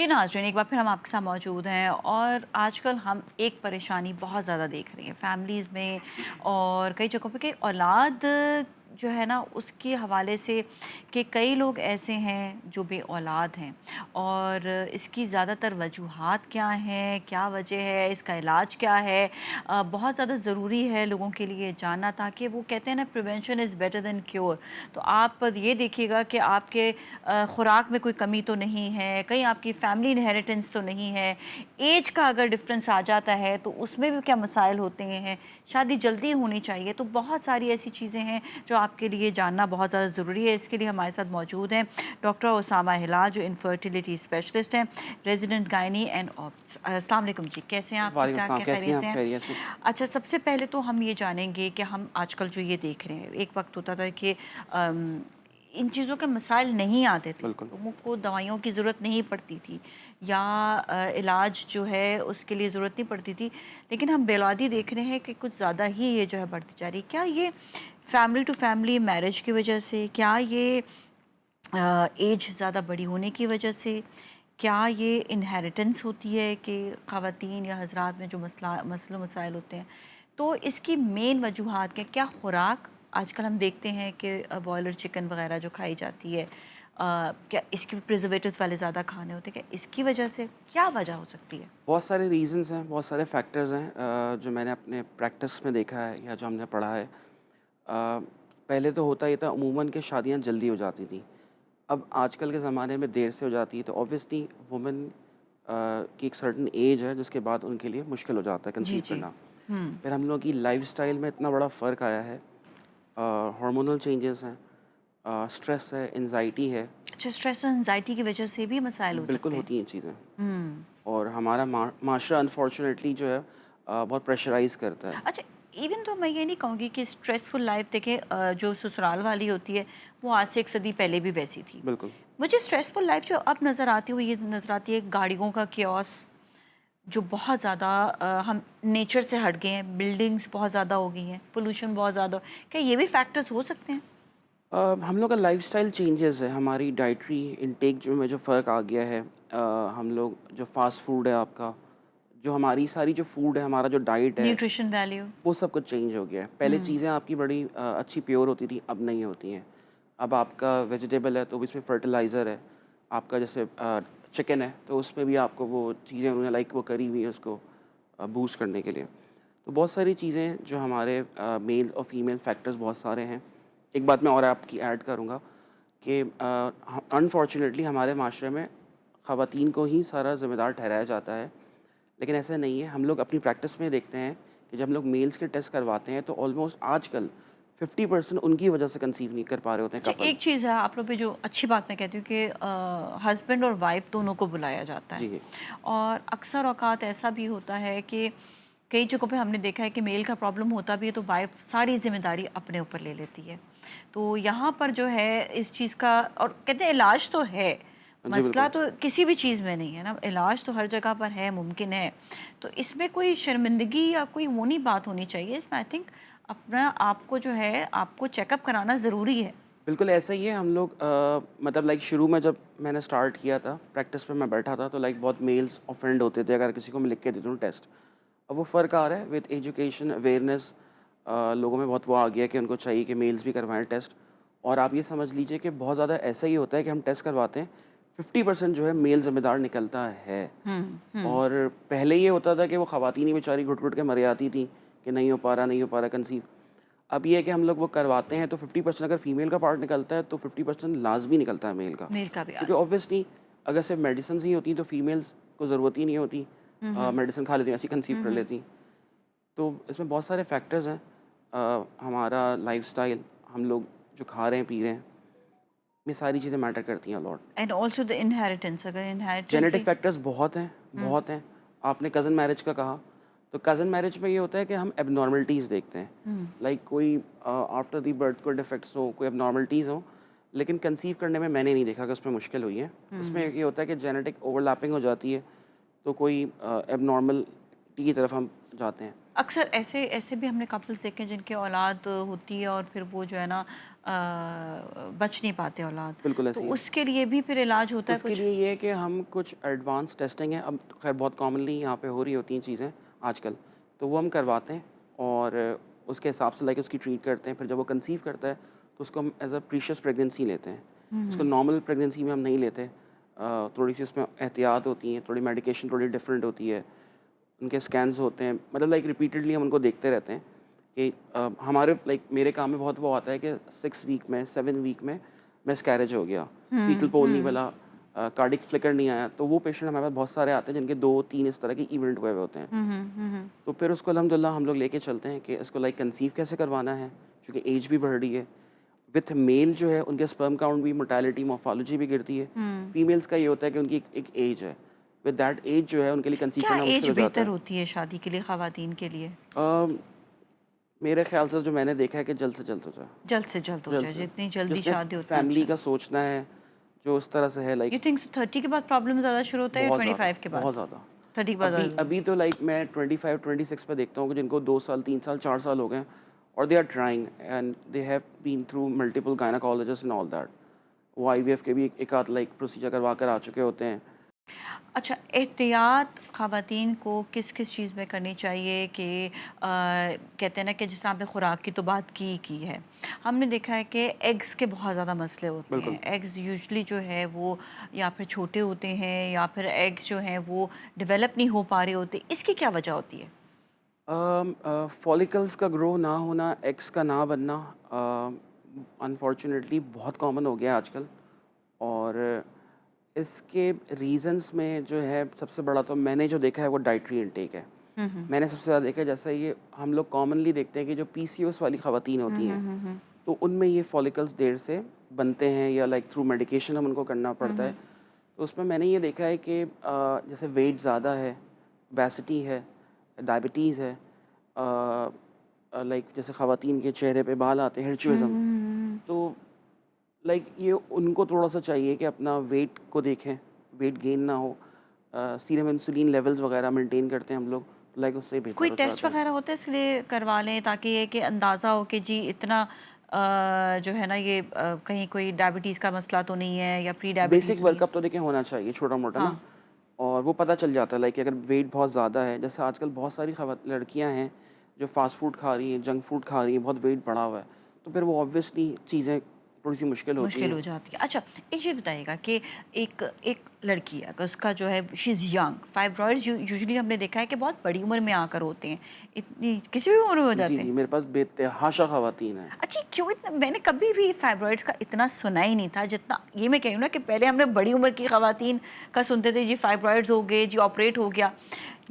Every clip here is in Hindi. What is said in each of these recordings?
जी नाज़रीन, एक बार फिर हम आपके साथ मौजूद हैं और आजकल हम एक परेशानी बहुत ज़्यादा देख रहे हैं फैमिलीज़ में और कई जगहों पे कि औलाद जो है ना उसके हवाले से कि कई लोग ऐसे हैं जो बे औलाद हैं और इसकी ज़्यादातर वजूहात क्या हैं, क्या वजह है, इसका इलाज क्या है। बहुत ज़्यादा ज़रूरी है लोगों के लिए जानना, ताकि वो कहते हैं ना, prevention is better than cure. तो आप ये देखिएगा कि आपके खुराक में कोई कमी तो नहीं है, कहीं आपकी फैमिली इनहेरिटेंस तो नहीं है, एज का अगर डिफरेंस आ जाता है तो उसमें भी क्या मसाइल होते हैं, शादी जल्दी होनी चाहिए। तो बहुत सारी ऐसी चीज़ें हैं जो आपके लिए जानना बहुत ज़्यादा ज़रूरी है। इसके लिए हमारे साथ मौजूद हैं डॉक्टर उसामा हिलाल, जो इनफर्टिलिटी स्पेशलिस्ट हैं, रेजिडेंट गायनी एंड ऑब्स। अस्सलाम वालेकुम जी, कैसे हैं आप? ठीक वालेकुम ठाक अस्सलाम, है, कैसी खैरियत हैं से आप? हैं? खैरियत से? अच्छा, सबसे पहले तो हम ये जानेंगे कि हम आजकल जो ये देख रहे हैं, एक वक्त होता था कि इन चीज़ों के मसाइल नहीं आते थे, बिल्कुल। लोगों को दवाइयों की ज़रूरत नहीं पड़ती थी या इलाज जो है उसके लिए ज़रूरत नहीं पड़ती थी। लेकिन हम बेऔलादी देख रहे हैं कि कुछ ज़्यादा ही ये जो है बढ़ती जा रही है। क्या ये फैमिली टू फैमिली मैरिज की वजह से, क्या ये एज ज़्यादा बड़ी होने की वजह से, क्या ये इनहेरिटेंस होती है कि ख़वातीन या हज़रात में जो मसले मसाइल होते हैं, तो इसकी मेन वजूहात क्या? खुराक आजकल हम देखते हैं कि बॉयलर चिकन वगैरह जो खाई जाती है, क्या इसके प्रिजर्वेटिव्स वाले ज़्यादा खाने होते हैं? क्या इसकी वजह से क्या वजह हो सकती है? बहुत सारे रीज़न्स हैं, बहुत सारे फैक्टर्स हैं जो मैंने अपने प्रैक्टिस में देखा है या जो हमने पढ़ा है। पहले तो होता ये था अमूमन कि शादियाँ जल्दी हो जाती थी। अब आजकल के ज़माने में देर से हो जाती है, तो ऑब्वियसली वुमेन की एक सर्टेन एज है जिसके बाद उनके लिए मुश्किल हो जाता है जी, कंसीव जी। करना। हुँ। फिर हम लोग की लाइफ़स्टाइल में इतना बड़ा फ़र्क आया है, हार्मोनल चेंजेस हैं, स्ट्रेस है, एंग्ज़ायटी है, अच्छा, स्ट्रेस और एंग्ज़ायटी की वजह से भी मसाइल हो बिल्कुल सकते हैं। होती हैं चीज़ें। हुँ। और हमारा माशरा अनफॉर्चुनेटली जो है बहुत प्रेशराइज़ करता है। अच्छा, इवन तो मैं ये नहीं कहूँगी कि स्ट्रेसफुल लाइफ देखें, जो ससुराल वाली होती है वो आज से एक सदी पहले भी वैसी थी। बिल्कुल। मुझे स्ट्रेसफुल लाइफ जो अब नज़र आती हुई ये नज़र आती है, गाड़ियों का कियोस जो बहुत ज़्यादा, हम नेचर से हट गए हैं, बिल्डिंग्स बहुत ज़्यादा हो गई हैं, पोल्यूशन बहुत ज़्यादा क्या ये भी फैक्टर्स हो सकते हैं? हम लोग का लाइफ़स्टाइल चेंजेस है, हमारी डाइटरी इनटेक जो में जो फ़र्क आ गया है। हम लोग जो फ़ास्ट फूड है आपका, जो हमारी सारी जो फूड है, हमारा जो डाइट है, न्यूट्रिशन वैल्यू। वो सब कुछ चेंज हो गया है। पहले हुँ। चीज़ें आपकी बड़ी अच्छी प्योर होती थी, अब नहीं होती हैं। अब आपका वेजिटेबल है तो इसमें फर्टिलाइज़र है। आपका जैसे चिकन है तो उसमें भी आपको वो चीज़ें उन्होंने लाइक वो करी हुई है उसको बूस्ट करने के लिए। तो बहुत सारी चीज़ें जो हमारे मेल और फीमेल फैक्टर्स बहुत सारे हैं। एक बात मैं और आपकी ऐड करूँगा कि अनफॉर्चुनेटली हमारे माशरे में ख़वातीन को ही सारा ज़िम्मेदार ठहराया जाता है, लेकिन ऐसा नहीं है। हम लोग अपनी प्रैक्टिस में देखते हैं कि जब हम लोग मेल्स के टेस्ट करवाते हैं तो ऑलमोस्ट आजकल 50% उनकी वजह से कंसीव नहीं कर पा रहे होते हैं अच्छा, कपल। एक चीज़ है आप लोग पे जो अच्छी बात मैं कहती हूँ कि हस्बैंड और वाइफ दोनों को बुलाया जाता है। जी, और अक्सर औकात ऐसा भी होता है कि कई जगहों पे हमने देखा है कि मेल का प्रॉब्लम होता भी है तो वाइफ सारी जिम्मेदारी अपने ऊपर ले लेती है। तो यहाँ पर जो है इस चीज़ का, और कहते हैं इलाज तो है, जी मसला बिल्कुल। तो किसी भी चीज़ में नहीं है ना, इलाज तो हर जगह पर है, मुमकिन है। तो इसमें कोई शर्मिंदगी या कोई वो नहीं बात होनी चाहिए। इसमें आई थिंक अपना आपको जो है आपको चेकअप कराना ज़रूरी है। बिल्कुल ऐसा ही है। हम लोग मतलब लाइक शुरू में जब मैंने स्टार्ट किया था प्रैक्टिस पे मैं बैठा था तो लाइक बहुत मेल्स ऑफेंड होते थे अगर किसी को मैं लिख के देता हूँ टेस्ट। अब वो फ़र्क आ रहा है विद एजुकेशन अवेयरनेस। लोगों में बहुत वो आ गया कि उनको चाहिए कि मेल्स भी करवाएं टेस्ट। और आप ये समझ लीजिए कि बहुत ज़्यादा ऐसा ही होता है कि हम टेस्ट करवाते हैं, 50% जो है मेल ज़िम्मेदार निकलता है। हुँ, हुँ। और पहले ये होता था कि वो ख़वातीन ही बेचारी घुट-घुट के मर जाती थी कि नहीं हो पा रहा, नहीं हो पा रहा कंसीव। अब ये है कि हम लोग वो करवाते हैं तो 50% अगर फीमेल का पार्ट निकलता है तो 50% लाज़मी निकलता है मेल का। मेल का भी क्योंकि ऑब्वियसली अगर सिर्फ मेडिसिन्स ही होती तो फीमेल्स को ज़रूरत ही नहीं होती, हुँ, हुँ। मेडिसिन खा लेती, ऐसी कंसीव हुँ, कर हुँ। लेती। तो इसमें बहुत सारे फैक्टर्स हैं। हमारा लाइफ़स्टाइल, हम लोग जो खा रहे हैं, पी रहे हैं, ये सारी चीज़ें मैटर करती हैं a lot. And also the inheritance, अगर जेनेटिक इनहेरिटेंटली। फैक्टर्स बहुत हैं, हुँ, बहुत हैं। आपने कज़न मैरिज का कहा, तो कज़न मैरिज में ये होता है कि हम एबनॉर्मलिटीज़ देखते हैं। हुँ, लाइक कोई आफ्टर द बर्थ कोई डिफेक्ट्स हो, कोई एबनॉर्मलिटीज़ हो, लेकिन कंसीव करने में मैंने नहीं देखा कि उसमें मुश्किल हुई है। उसमें हुँ। ये होता है कि जेनेटिक ओवरलैपिंग हो जाती है, तो कोई एबनॉर्मलिटी की तरफ हम जाते हैं। अक्सर ऐसे ऐसे भी हमने कपल्स देखे हैं जिनके औलाद होती है और फिर वो जो है ना बच नहीं पाते औलाद, बिल्कुल तो ऐसी है। उसके लिए भी फिर इलाज होता है उसके कुछ? लिए ये है कि हम कुछ एडवांस टेस्टिंग है, अब तो खैर बहुत कॉमनली यहाँ पे हो रही होती हैं चीज़ें आजकल, तो वो हम करवाते हैं और उसके हिसाब से लाइक उसकी ट्रीट करते हैं। फिर जब वो कंसीव करता है तो उसको हम एज अ प्रीशियस प्रेगनेंसी लेते हैं। उसको नॉर्मल प्रेगनेंसी में हम नहीं लेते। थोड़ी सी उसमें एहतियात होती हैं, थोड़ी मेडिकेशन थोड़ी डिफरेंट होती है, उनके स्कैन्स होते हैं, मतलब लाइक रिपीटेडली हम उनको देखते रहते हैं कि हमारे लाइक मेरे काम में बहुत वो आता है कि 6 वीक में 7 वीक में मिसकैरेज हो गया, फीटल पोल नहीं बना, कार्डिक फ्लिकर नहीं आया, तो वो पेशेंट हमारे पास बहुत सारे आते हैं जिनके 2-3 इस तरह के इवेंट हुए हुए होते हैं। तो फिर उसको अल्हम्दुलिल्लाह हम लोग लेके चलते हैं कि इसको लाइक कंसीव कैसे करवाना है, क्योंकि एज भी बढ़ रही है। विथ मेल जो है उनके स्पर्म काउंट भी, मोर्टेलिटी, मोर्फोलॉजी भी गिरती है। फीमेल्स का ये होता है कि उनकी एक एज है, विद दैट एज जो है उनके लिए कंसीव क्या करना एज मुश्किल हो जाता बेहतर है। होती है शादी के लिए ख़वातीन के लिए? मेरे ख्याल से जो मैंने देखा है कि जल्द से जल्द हो जाए, जल्द से जल्द हो जल्द जाए, से। जितनी जल्दी जिसने शादी उतना फैमिली अच्छा। का सोचना है, जो उस तरह से है लाइक यू थिंक 30 के बाद प्रॉब्लम ज़्यादा शुरू होता है या बहुत ज़्यादा, 25 के बाद? बहुत ज़्यादा। 30 के बाद अभी ज़्यादा? अभी तो लाइक मैं 25-26 पे देखता हूँ कि जिनको 2 साल, 3 साल, 4 साल हो गए हैं और they are trying and they have been through multiple gynaecologist and all that. वो आईवीएफ के भी एक आध लाइक प्रोसीजर करवा कर आ चुके होते हैं। अच्छा, एहतियात ख़वातीन को किस किस चीज़ में करनी चाहिए कि कहते हैं ना कि जिस तरह आपने खुराक की तो बात की है, हमने देखा है कि एग्स के बहुत ज़्यादा मसले होते बिल्कुल। हैं। एग्स यूजुअली जो है वो या फिर छोटे होते हैं या फिर एग्स जो हैं वो डेवलप नहीं हो पा रहे होते, इसकी क्या वजह होती है? फॉलिकल्स का ग्रो ना होना, एग्स का ना बनना अनफॉर्चुनेटली बहुत कॉमन हो गया है आजकल। और इसके रीज़न्स में जो है सबसे बड़ा तो मैंने जो देखा है वो डाइटरी इनटेक है। मैंने सबसे ज़्यादा देखा है, जैसा ये हम लोग कॉमनली देखते हैं कि जो पीसीओएस वाली ख़वातीन होती हैं तो उनमें ये फॉलिकल्स देर से बनते हैं या लाइक थ्रू मेडिकेशन हम उनको करना पड़ता है। तो उसमें मैंने ये देखा है कि जैसे वेट ज़्यादा है, ओबेसिटी है, डायबिटीज़ है, लाइक जैसे ख़वातीन के चेहरे पे बाल आते हैं, हिर्सुटिज़म, तो लाइक ये उनको थोड़ा-सा चाहिए कि अपना वेट को देखें, वेट गेन ना हो। सीरम इंसुलिन लेवल्स वगैरह मेंटेन करते हैं हम लोग, तो लाइक उससे बेहतर कोई हो टेस्ट जाता है। वगैरह होता है इसके लिए करवा लें ताकि ये कि अंदाज़ा हो कि जी इतना जो है ना ये कहीं कोई डायबिटीज़ का मसला तो नहीं है या प्री डायबिटीज़ बेसिक तो नहीं है? वर्कअप तो देखिए होना चाहिए छोटा-मोटा ना, हाँ। और वो पता चल जाता है लाइक अगर वेट बहुत ज़्यादा है, जैसे आजकल बहुत सारी लड़कियां हैं जो फ़ास्ट फूड खा रही हैं, जंक फूड खा रही हैं, बहुत वेट बढ़ा हुआ है, तो फिर वो ऑब्वियसली चीज़ें थोड़ी-सी मुश्किल होती मुश्किल हैं। हो जाती है। अच्छा, एक चीज़ बताइएगा कि एक एक लड़की है अगर उसका जो है she is young, fibroids usually हमने देखा है कि बहुत बड़ी उम्र में आकर होते हैं। इतनी किसी भी उम्र में हो जी, जाते जी, हैं। मेरे पास बेतहाशा ख़वातीन हैं। अच्छा, क्यों इतना मैंने कभी भी फाइब्रॉइड्स का इतना सुना ही नहीं था जितना ये मैं कह रही हूँ ना कि पहले हमने बड़ी उम्र की ख़वातीन का सुनते थे, जी फाइब्रॉइड्स हो गए, जी ऑपरेट हो गया।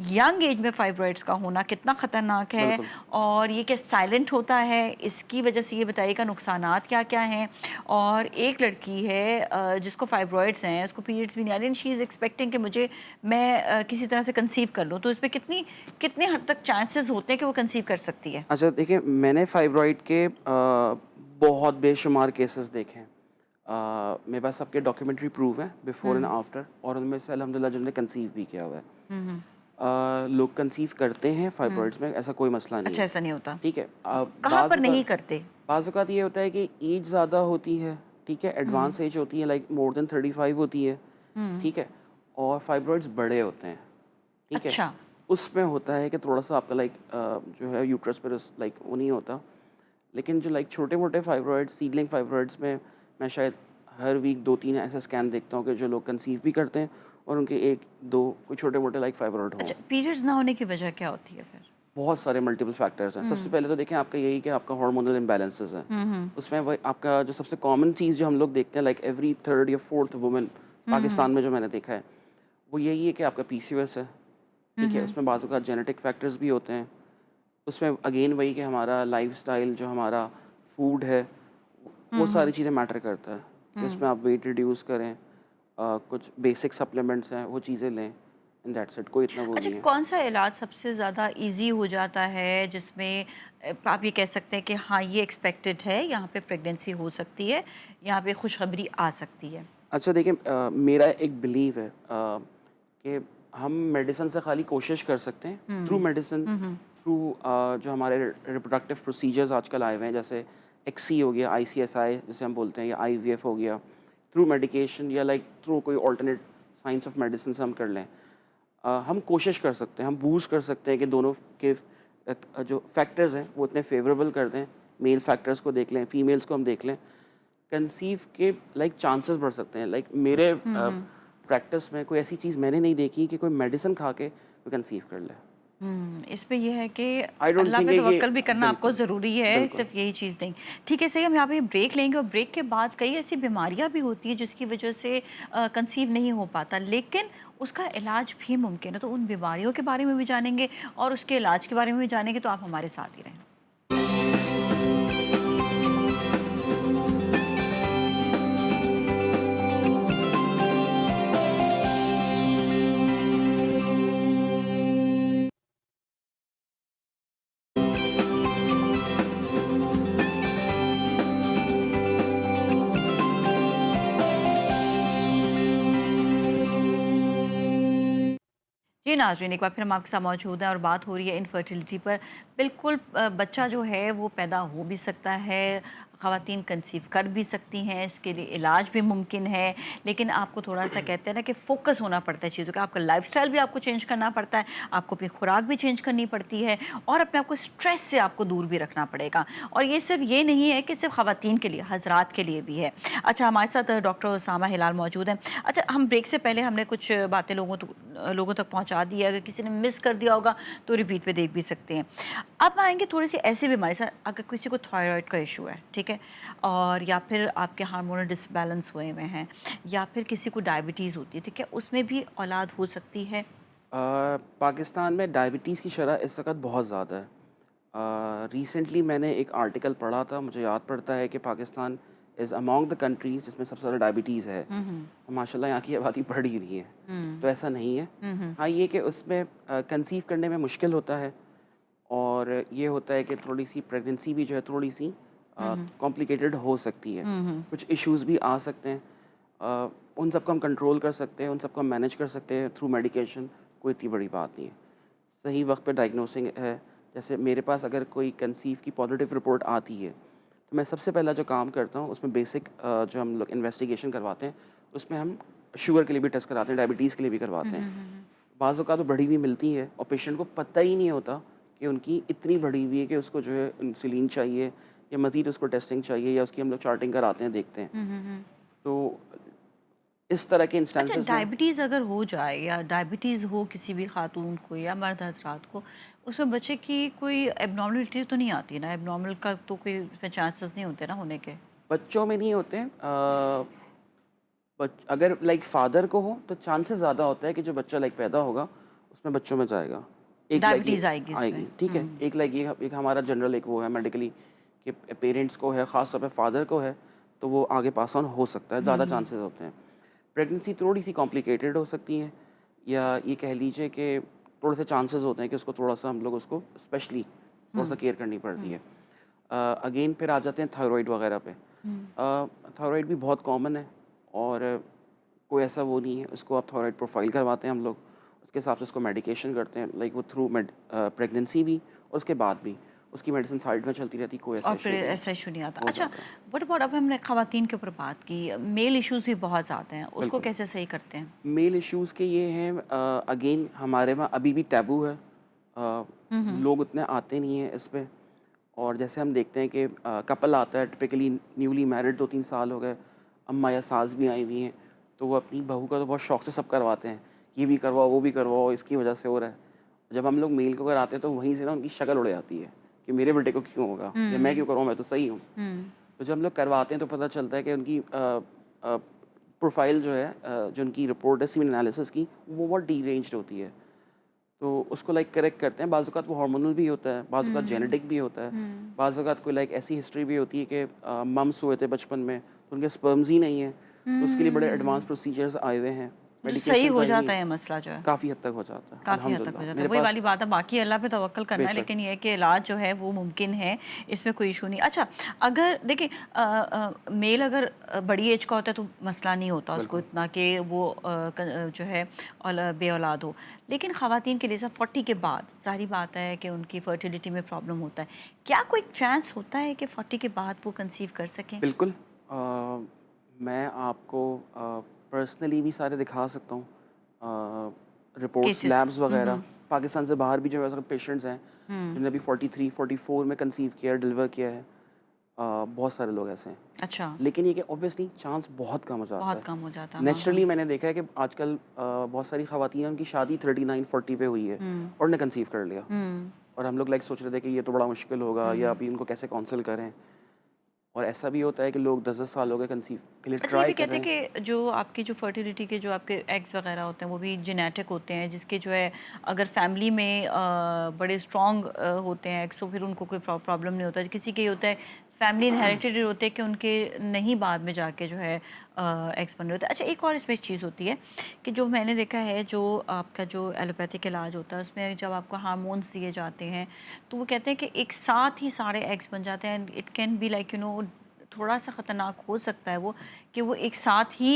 यंग एज में फाइब्रॉइड्स का होना कितना ख़तरनाक है बिल्कुल। और ये क्या साइलेंट होता है? इसकी वजह से ये बताइएगा नुकसानात क्या-क्या हैं? और एक लड़की है जिसको फाइब्रॉइड्स हैं, उसको पीरियड्स भी नहीं आ रहे एंड शी इज़ एक्सपेक्टिंग कि मैं किसी तरह से कंसीव कर लूँ, तो इसमें कितने हद तक चांसेस होते हैं कि वो कंसीव कर सकती है? अच्छा देखिए, मैंने फाइब्रॉइड के बहुत बेशुमार केसेस देखे हैं। मेरे पास सबके डॉक्यूमेंट्री प्रूफ हैं बिफोर एंड आफ्टर, और उनमें से अल्हम्दुलिल्लाह जिन्होंने कंसीव भी किया हुआ है। हुँ, हुँ। लोग कंसीव करते हैं हुँ। फाइब्रॉइड्स में, ऐसा कोई मसला नहीं अच्छा, है। ऐसा नहीं होता। ठीक है, कहाँ पर नहीं करते? बाज़ औक़ात ये होता है कि एज ज़्यादा होती है, ठीक है, हुँ, एडवांस एज होती है, लाइक मोर देन 35 होती है, हुँ। ठीक है, और फाइब्रॉइड्स बड़े होते हैं, ठीक है। अच्छा, उसमें होता है कि थोड़ा-सा आपका लाइक जो है यूट्रस पर लाइक वो नहीं होता। लेकिन जो लाइक छोटे-मोटे फाइब्रॉइड्स, सीडलिंग फाइब्रॉइड्स में मैं शायद हर वीक 2-3 ऐसे स्कैन देखता हूँ कि जो लोग कंसीव भी करते हैं और उनके 1-2 कोई छोटे-मोटे लाइक फाइब्रॉइड हों। अच्छा पीरियड्स ना होने की वजह क्या होती है फिर? बहुत सारे मल्टीपल फैक्टर्स हैं। सबसे हुँ, पहले तो देखें आपका यही कि आपका हार्मोनल इम्बैलेंसेस हैं। हुँ, हुँ, उसमें वही आपका जो सबसे कॉमन चीज़ जो हम लोग देखते हैं लाइक एवरी थर्ड या फोर्थ वुमन हुँ, हुँ, पाकिस्तान में जो मैंने देखा है, वो यही है कि आपका पीसीओएस है, हुँ, ठीक है? हुँ, उसमें बाज़ औक़ात जेनेटिक फैक्टर्स भी होते हैं। उसमें अगेन वही कि हमारा लाइफ़स्टाइल, जो हमारा फूड है, वो हुँ, सारी हुँ, चीज़ें मैटर करता है कि हुँ। उसमें आप वेट रिड्यूस करें, कुछ बेसिक सप्लीमेंट्स हैं वो चीज़ें लें, एंड दैट्स इट, कोई इतना वो अच्छा, नहीं है। कौन-सा इलाज सबसे ज़्यादा ईज़ी हो जाता है जिसमें आप ये कह सकते हैं कि हाँ, ये एक्सपेक्टेड है, यहाँ पे प्रेगनेंसी हो सकती है, यहाँ पे खुशखबरी आ सकती है? अच्छा देखिए, मेरा एक बिलीव है कि हम मेडिसिन से खाली कोशिश कर सकते हैं, हुँ, थ्रू मेडिसिन, हुँ, हुँ, थ्रू जो हमारे रिप्रोडक्टिव प्रोसीजर्स आजकल आए हुए हैं, जैसे एक्सी हो गया, ICSI जिसे हम बोलते हैं, या IVF हो गया, थ्रू मेडिकेशन या लाइक थ्रू कोई ऑल्टरनेट साइंस ऑफ मेडिसिन से हम कर लें, हम कोशिश कर सकते हैं, हम बूस्ट कर सकते हैं कि दोनों के जो फैक्टर्स हैं वो इतने फेवरेबल कर दें। मेल फैक्टर्स को देख लें, फीमेल्स को हम देख लें, कंसीव के लाइक चांसेस बढ़ सकते हैं। लाइक मेरे प्रैक्टिस में कोई ऐसी चीज़ मैंने नहीं देखी कि कोई मेडिसिन खा के वो कंसीव कर ले। इसमें यह है कि आई डोंट अल्लाह थिंक पे ये तवक्कल भी करना आपको बिल्कुल, ज़रूरी है, बिल्कुल। सिर्फ यही चीज़ नहीं। ठीक है, सही, हम यहाँ पे ब्रेक लेंगे और ब्रेक के बाद कई ऐसी बीमारियाँ भी होती हैं जिसकी वजह से कंसीव नहीं हो पाता, लेकिन उसका इलाज भी मुमकिन है। तो उन बीमारियों के बारे में भी जानेंगे और उसके इलाज के बारे में भी जानेंगे, तो आप हमारे साथ ही रहें। जी नाज़रीन, एक बार फिर हम आपके साथ मौजूद हैं और बात हो रही है इनफर्टिलिटी पर। बिल्कुल, बच्चा जो है वो पैदा हो भी सकता है, ख़वातीन कंसीव कर भी सकती हैं, इसके लिए इलाज भी मुमकिन है, लेकिन आपको थोड़ा-सा कहते हैं ना कि फ़ोकस होना पड़ता है चीज़ों का। आपका लाइफ़स्टाइल भी आपको चेंज करना पड़ता है, आपको अपनी खुराक भी चेंज करनी पड़ती है और अपने आप को स्ट्रेस से आपको दूर भी रखना पड़ेगा। और ये सिर्फ ये नहीं है कि सिर्फ ख़वातीन के लिए, हज़रात के लिए भी है। अच्छा, हमारे साथ डॉक्टर उसामा हिलाल मौजूद हैं। अच्छा, हम ब्रेक से पहले हमने कुछ बातें लोगों तक पहुँचा दी है, अगर किसी ने मिस कर दिया होगा तो रिपीट पे देख भी सकते हैं। अब आएँगे थोड़ी-सी ऐसी बीमारी से, अगर किसी को थायराइड का इशू है, ठीक है? और या फिर आपके हार्मोनल डिसबैलेंस हुए हुए हैं, या फिर किसी को डायबिटीज़ होती है, ठीक है? उसमें भी औलाद हो सकती है? पाकिस्तान में डायबिटीज़ की शरह इस वक्त बहुत ज़्यादा है। रिसेंटली मैंने एक आर्टिकल पढ़ा था, मुझे याद पड़ता है कि Pakistan is among the countries जिसमें सबसे ज़्यादा डायबिटीज़ है। माशाल्लाह यहाँ की आबादी बढ़ ही रही है, तो ऐसा नहीं है। हाँ, ये कि उसमें कंसीव करने में मुश्किल होता है, और ये होता है कि थोड़ी सी प्रेगनेंसी भी जो है थोड़ी सी कॉम्प्लिकेटेड हो सकती है, कुछ इश्यूज भी आ सकते हैं। उन सबको हम कंट्रोल कर सकते हैं, उन सबको हम मैनेज कर सकते हैं थ्रू मेडिकेशन, कोई इतनी बड़ी बात नहीं है। सही वक्त पे डायग्नोसिंग है। जैसे मेरे पास अगर कोई कंसीव की पॉजिटिव रिपोर्ट आती है, तो मैं सबसे पहला जो काम करता हूँ उसमें बेसिक जो हम लोग इन्वेस्टिगेशन करवाते हैं, उसमें हम शुगर के लिए भी टेस्ट कराते हैं, डायबिटीज़ के लिए भी करवाते हैं। बाज़ औक़ात तो बढ़ी हुई मिलती है और पेशेंट को पता ही नहीं होता कि उनकी इतनी बढ़ी हुई है कि उसको जो है इंसुलिन चाहिए या मज़ीद उसको टेस्टिंग चाहिए, या उसकी हम लोग चार्टिंग कराते हैं, देखते हैं। तो इस तरह के अच्छा, इंस्टेंसेस में डायबिटीज़ अगर हो जाए या डायबिटीज़ हो किसी भी खातून को या मर्द हज़रात को, उसमें बच्चे की कोई एबनॉर्मलिटी तो नहीं आती ना? एबनॉर्मल का तो कोई इसमें चांसेस नहीं होते ना होने के? बच्चों में नहीं होते हैं। अगर लाइक फादर को हो तो चांसेस ज़्यादा होता है कि जो बच्चा लाइक पैदा होगा उसमें बच्चों में जाएगा। एक लाइक ये डायबिटीज़ आएगी आएगी, उसमें? ठीक है। एक लाइक ये एक हमारा जनरल एक वो है मेडिकली कि पेरेंट्स को है, ख़ास तौर पे फादर को है, तो वो आगे पास ऑन हो सकता है, ज़्यादा चांसेस होते हैं। प्रेगनेंसी थोड़ी सी कॉम्प्लिकेटेड हो सकती है, या ये कह लीजिए कि थोड़े से चांसेस होते हैं कि उसको थोड़ा सा हम लोग उसको स्पेशली थोड़ा सा केयर करनी पड़ती है। अगेन फिर आ जाते हैं थायराइड वगैरह पे। थायराइड भी बहुत कॉमन है, और कोई ऐसा वो नहीं है, उसको आप थायराइड प्रोफाइल करवाते हैं हम लोग, उसके हिसाब से उसको मेडिकेशन करते हैं, लाइक वो थ्रू प्रेगनेंसी भी और उसके बाद भी उसकी मेडिसिन साइड में चलती रहती, कोई ऐसा और इशू फिर नहीं ऐसा इशू नहीं आता। हो अच्छा, जाता है। व्हाट अबाउट, अब हमने ख़वातीन के ऊपर बात की, मेल इश्यूज़ भी बहुत ज़्यादा हैं, उसको बिल्कुल। कैसे सही करते हैं? मेल इश्यूज़ के ये हैं, अगेन हमारे वहाँ अभी भी टैबू है। लोग उतने आते नहीं हैं इस पे, और जैसे हम देखते हैं कि कपल आता है टिपिकली न्यूली मैरिड, 2-3 साल हो गए, अम्मा या सास भी आई हुई हैं, तो वो अपनी बहू का तो बहुत शौक से सब करवाते हैं, ये भी करवाओ, वो भी करवाओ, इसकी वजह से हो रहा है। जब हम लोग मेल को कराते हैं तो वहीं से ना उनकी शक्ल उड़ जाती है कि मेरे बेटे को क्यों होगा, या मैं क्यों करूँ, मैं तो सही हूँ। तो जब हम लोग करवाते हैं तो पता चलता है कि उनकी प्रोफाइल जो है, जो उनकी रिपोर्ट है सीमेन एनालिसिस की, वो बहुत डीरेंज्ड होती है। तो उसको लाइक करेक्ट करते हैं। बाज़ औक़ात वो हार्मोनल भी होता है, बाज़ औक़ात जेनेटिक भी होता है, बाज़ औक़ात कोई लाइक ऐसी हिस्ट्री भी होती है कि मम्स हुए थे बचपन में तो उनके स्पर्म्स ही नहीं है, तो उसके लिए बड़े एडवांस प्रोसीजर्स आए हुए हैं। जो सही मेडिकेशंस हो आई हुई जाता हैं, है मसला जो है, काफ़ी हद तक हो जाता है काफ़ी हद तक हो अल्हम्दुलिल्लाह। जाता है। मेरे वही पास वाली बात है, बाकी अल्लाह पे तवक्कल करना है, बेशक लेकिन ये है कि इलाज जो है वो मुमकिन है, इसमें कोई इशू नहीं। अच्छा, अगर देखिए मेल अगर बड़ी एज का होता है तो मसला नहीं होता उसको बिल्कुल। इतना कि वो जो है बे औलाद हो, लेकिन ख़वातीन के लिए सब 40 के बाद ज़ाहिर बात है कि उनकी फर्टिलिटी में प्रॉब्लम होता है। क्या कोई चांस होता है कि 40 के बाद वो कंसीव कर सकें? बिल्कुल। मैं आपको पर्सनली भी सारे दिखा सकता हूँ रिपोर्ट्स, केसेस। लैब्स वगैरह। पाकिस्तान से बाहर भी जो है पेशेंट्स हैं जिन्होंने अभी 43, 44 में कंसीव किया है, डिलीवर किया है। बहुत सारे लोग ऐसे हैं। अच्छा, लेकिन ये कि ऑब्वियसली चांस बहुत कम हो जाता बहुत है। कम हो जाता है। हाँ, हाँ। नेचुरली मैंने देखा है कि आजकल बहुत सारी ख़वातीन हैं, उनकी शादी 39, 40 पे हुई है और उन्होंने कंसीव कर लिया। हुँ, और हम लोग सोच रहे थे कि ये तो बड़ा मुश्किल होगा या हुँ। अभी उनको कैसे काउंसल करें। और ऐसा भी होता है कि लोग 10-10 साल हो गए कंसीव के लिए अच्छा, ये ट्राई भी कर कहते रहे हैं हैं। कि जो आपकी जो फर्टिलिटी के जो आपके एग्स वगैरह होते हैं वो भी जेनेटिक होते हैं, जिसके जो है अगर फैमिली में बड़े स्ट्रॉन्ग होते हैं एग्स तो फिर उनको कोई प्रॉब्लम नहीं होता। किसी के ये होता है फैमिली इनहेरिटेड होते हैं कि उनके नहीं बाद में जाके जो है एग्स बन रहे होते हैं। अच्छा, एक और इसमें एक चीज़ होती है कि जो मैंने देखा है, जो आपका जो एलोपैथिक इलाज होता है उसमें जब आपको हार्मोन्स दिए जाते हैं तो वो कहते हैं कि एक साथ ही सारे एग्स बन जाते हैं। इट कैन बी लाइक थोड़ा-सा ख़तरनाक हो सकता है वो, कि वो एक साथ ही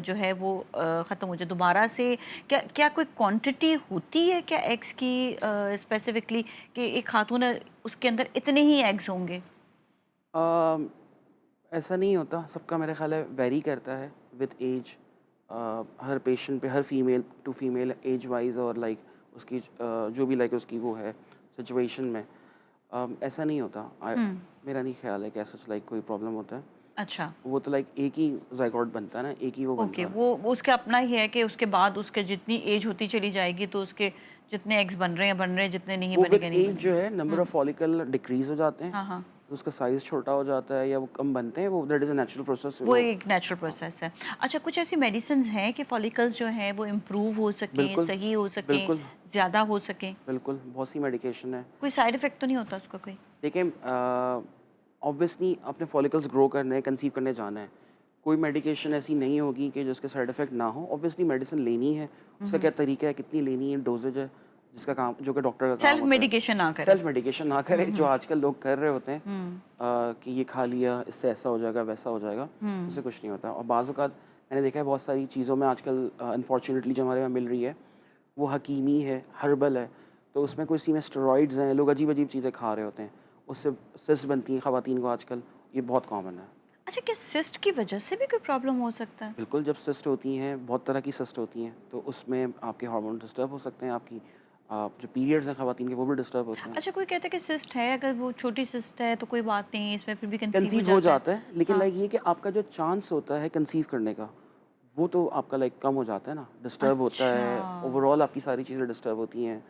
जो है वो ख़त्म हो जाए दोबारा से। क्या क्या कोई क्वांटिटी होती है क्या एग्स की स्पेसिफिकली, कि एक खातून है उसके अंदर इतने ही एग्स होंगे? अम, ऐसा नहीं होता, सबका मेरा ख़्याल है वेरी करता है विद एज। हर पेशेंट पे, हर female to female age wise और उसकी जो भी उसकी वो है सिचुएशन में, ऐसा नहीं होता। हुँ, मेरा नहीं ख़्याल है कि ऐसा कोई प्रॉब्लम होता है। अच्छा। वो तो एक ही ज़ायगोट बनता है ना, एक ही वो ओके, बनता है। वो उसका अपना ही है कि उसके बाद उसके जितनी एज होती चली जाएगी तो उसके जितने एग्स बन रहे हैं, जितने नहीं वो विद बनेंगे, नहीं एज जो बनेंगे। है number hmm, of follicle decrease हो जाते हैं, हाँ, हाँ। तो उसका साइज़ छोटा हो जाता है या वो कम बनते हैं, वो that is a natural process वो वो। एक नेचुरल हाँ, प्रोसेस है। अच्छा, कुछ ऐसी मेडिसिन्स हैं कि फॉलिकल्स जो हैं वो इम्प्रूव हो सकें, बिल्कुल, सही हो सकें, बिल्कुल, ज़्यादा हो सकें? बिल्कुल, बहुत सी मेडिकेशन है। कोई साइड इफ़ेक्ट तो नहीं होता उसका कोई? देखिए ऑब्वियसली अपने फॉलिकल्स ग्रो करने हैं, कंसीव करने जाना है। कोई मेडिकेशन ऐसी नहीं होगी कि जो उसके साइड इफ़ेक्ट ना हो। ऑब्वियसली मेडिसिन लेनी है, उसका क्या तरीका है, कितनी लेनी है, डोज़ेज है, जिसका काम जो कि डॉक्टर का काम सेल्फ होता है। मेडिकेशन ना करें। सेल्फ मेडिकेशन ना करें, जो आजकल लोग कर रहे होते हैं हुँ, कि ये खा लिया, इससे ऐसा हो जाएगा, वैसा हो जाएगा, हुँ। इससे कुछ नहीं होता। और बाज़ औक़ात मैंने देखा है बहुत सारी चीज़ों में आजकल अनफॉर्चुनेटली जो हमारे यहाँ मिल रही है, वो हकीमी है, हर्बल है, तो उसमें किसी में स्टेरॉइड्स हैं, लोग अजीब-अजीब चीज़ें खा रहे होते हैं, उससे सिस्ट बनती हैं ख़वातीन को आजकल, ये बहुत कॉमन है। अच्छा, क्या सिस्ट की वजह से भी कोई प्रॉब्लम हो सकता है? बिल्कुल, जब सिस्ट होती हैं, बहुत तरह की सिस्ट होती हैं, तो उसमें आपके हार्मोन डिस्टर्ब हो सकते हैं, आपकी जो पीरियड्स हैं ख़वातीन के, वो भी डिस्टर्ब होते हैं। अच्छा, कोई कहता है कि सिस्ट है, अगर वो छोटी सिस्ट है तो कोई बात नहीं, इसमें फिर भी कंसीव हो कंसीव हो जाता है। जाता है, लेकिन हाँ, ये कि आपका जो चांस होता है कंसीव करने का, वो तो आपका कम हो जाता है ना, डिस्टर्ब होता अच्छा। है, ओवरऑल आपकी सारी चीज़ें डिस्टर्ब होती हैं।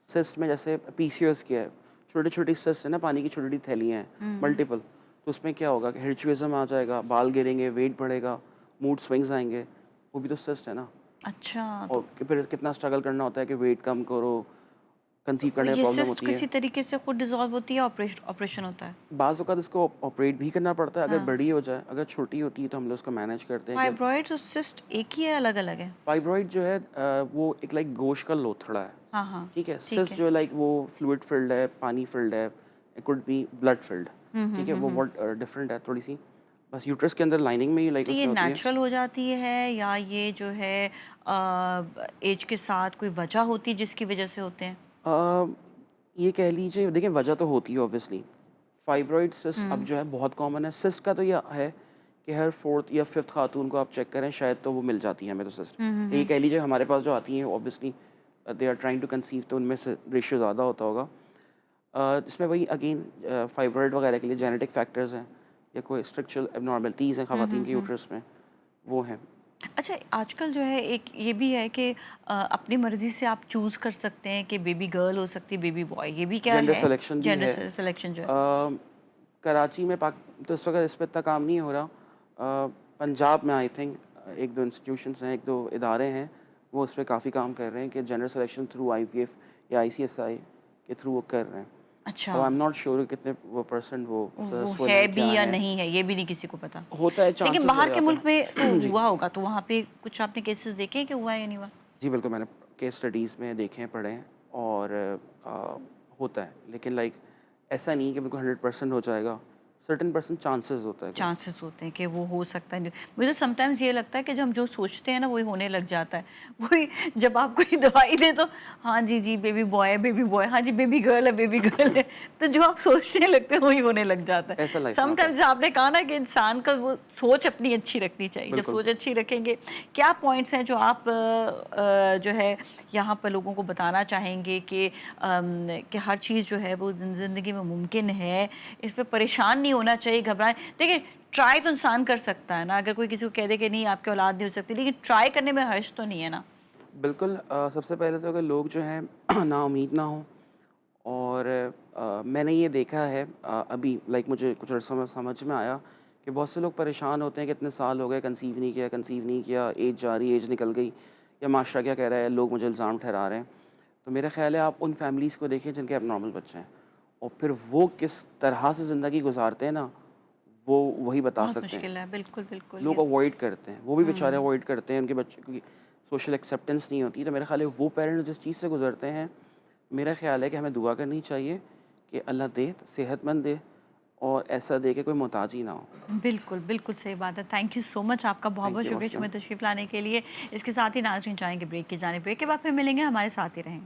सिस्ट में जैसे पीसीओएस क्या है, छोटी-छोटी सिस्ट है ना, पानी की छोटी-छोटी थैलियाँ हैं, हुँ, मल्टीपल, तो उसमें क्या होगा कि हिर्सुटिज्म आ जाएगा, बाल गिरेंगे, वेट बढ़ेगा, मूड स्विंग्स आएँगे, वो भी तो सिस्ट है ना। अच्छा, और तो फिर कितना स्ट्रगल करना होता है कि वेट कम करो, कंसीव करने में ये प्रॉब्लम सिस्ट होती है। किसी तरीके से खुद डिसॉल्व होती है, ऑपरेशन होता है? बाज़ औक़ात इसको ऑपरेट भी करना पड़ता है, अगर हाँ। बड़ी हो जाए, अगर छोटी होती है तो हम लोग उसको मैनेज करते हैं कि फाइब्रॉइड्स और सिस्ट एक ही है, अलग-अलग है? फाइब्रॉइड जो है वो एक गोश्त का लोथड़ा है, हाँ, हाँ, ठीक है? ठीक सिस्ट है। जो है वो फ्लूइड फिल्ड है, पानी फिल्ड है, it could be blood filled, हुँ, हुँ, ठीक है? हुँ, वो हुँ। बहुत डिफरेंट है थोड़ी-सी। बस यूट्रस के अंदर लाइनिंग में ही तो ये उसमें होती है। नेचुरल हो जाती है या ये जो है एज के साथ कोई वजह होती है जिसकी वजह से होते हैं? अ, ये कह लीजिए, देखिए वजह तो होती है ऑब्वियसली। फाइब्रॉइड सिस्ट अब हुँ, जो है बहुत कॉमन है। सिस्ट का तो ये है कि हर 4th या 5th खातून को आप चेक करें, शायद तो वो मिल जाती है हमें तो सिस्ट। हुँ, हुँ, ये हुँ। कह लीजिए हमारे पास जो आती हैं obviously they are trying to conceive, तो उनमें से रेशियो ज़्यादा होता होगा। जिसमें वही अगेन फाइब्रॉइड वगैरह के लिए जेनेटिक फैक्टर्स हैं या कोई स्ट्रक्चरल एब्नॉर्मलिटीज़ हैं हुँ, ख़वातीन हुँ, के हुँ। यूट्रस में, वो हैं। अच्छा, आजकल जो है एक ये भी है कि अपनी मर्ज़ी से आप चूज़ कर सकते हैं कि बेबी गर्ल हो सकती है, बेबी बॉय, ये भी क्या जेंडर है? सिलेक्शन भी जेंडर है। सिलेक्शन जो है? कराची में तो इस वक्त इस पे इतना काम नहीं हो रहा। पंजाब में आई थिंक 1-2 इंस्टीट्यूशंस हैं, 1-2 इदारे हैं, वो इस पे काफ़ी काम कर रहे हैं कि जेंडर सिलेक्शन थ्रू आईवीएफ या आईसीएसआई के थ्रू वो कर रहे हैं। अच्छा, और आई एम नॉट श्योर कितने वो परसेंट वो वो सक्सेसफुल है हैं, भी क्या या हैं। नहीं है, ये भी नहीं किसी को पता। होता है, लेकिन चांसेस बाहर रह के जाते मुल्क में तो हैं। जी। हुआ होगा, तो वहाँ पे कुछ आपने केसेस देखे हैं कि हुआ है या नहीं हुआ? जी, बिल्कुल, मैंने केस स्टडीज़ में देखे हैं, पढ़े हैं और अ, होता है। लेकिन लाइक ऐसा नहीं कि बिल्कुल 100% हो जाएगा, सर्टेन परसेंट चांसेस होता है कुछ। चांसेस होते हैं कि वो हो सकता है। मुझे समटाइम्स ये लगता है कि जब हम जो सोचते हैं ना वही होने लग जाता है। वही जब आप कोई दवाई दे तो हाँ जी, जी बेबी बॉय, हाँ जी बेबी गर्ल है। तो जो आप सोचने लगते हैं वही होने लग जाता है। ऐसा लाइफ में होता है। समटाइम्स आपने कहा ना कि इंसान का वो सोच अपनी अच्छी रखनी चाहिए। जब बिल्कुल। सोच अच्छी रखेंगे, क्या पॉइंट्स हैं जो आप जो है यहाँ पर लोगों को बताना चाहेंगे कि हर चीज़ जो है वो ज़िंदगी में मुमकिन है, इस पे परेशान नहीं होना चाहिए, घबराएं। देखिए, ट्राई तो इंसान कर सकता है ना, अगर कोई किसी को कह दे कि नहीं आपकी औलाद नहीं हो सकती, लेकिन ट्राई करने में हर्ज तो नहीं है ना। बिल्कुल सबसे पहले तो अगर लोग जो हैं नाउम्मीद ना हों और मैंने ये देखा है अभी लाइक मुझे कुछ अर्सों में समझ में आया कि बहुत से लोग परेशान होते हैं कि इतने साल हो गए, कंसीव नहीं किया, एज जा रही, एज निकल गई, या माशरा क्या कह रहा है, लोग मुझे इल्ज़ाम ठहरा रहे हैं। तो मेरा ख़्याल है आप उन फैमिलीज़ को देखें जिनके एबनॉर्मल बच्चे हैं, और फिर वो किस तरह से ज़िंदगी गुजारते हैं ना, वो वही बता बहुत सकते हैं। मुश्किल है, बिल्कुल बिल्कुल लोग ये। अवॉइड करते हैं, वो भी बेचारे अवॉइड करते हैं, उनके बच्चों की सोशल एक्सेप्टेंस नहीं होती। तो मेरा ख़्याल है वो पेरेंट्स जिस चीज़ से गुजरते हैं, मेरा ख़्याल है कि हमें दुआ करनी चाहिए कि अल्लाह दे, सेहतमंद दे, और ऐसा दे कि कोई मोहताज ही ना हो। बिल्कुल बिल्कुल सही बात है। थैंक यू सो मच, आपका बहुत थैंक बहुत यू शुक्रिया मुस्लिम। तुम्हें तशरीफ़ लाने के लिए। इसके साथ ही नाज़रीन चाहेंगे ब्रेक की जाने, ब्रेक के बाद फिर मिलेंगे, हमारे साथ ही रहें।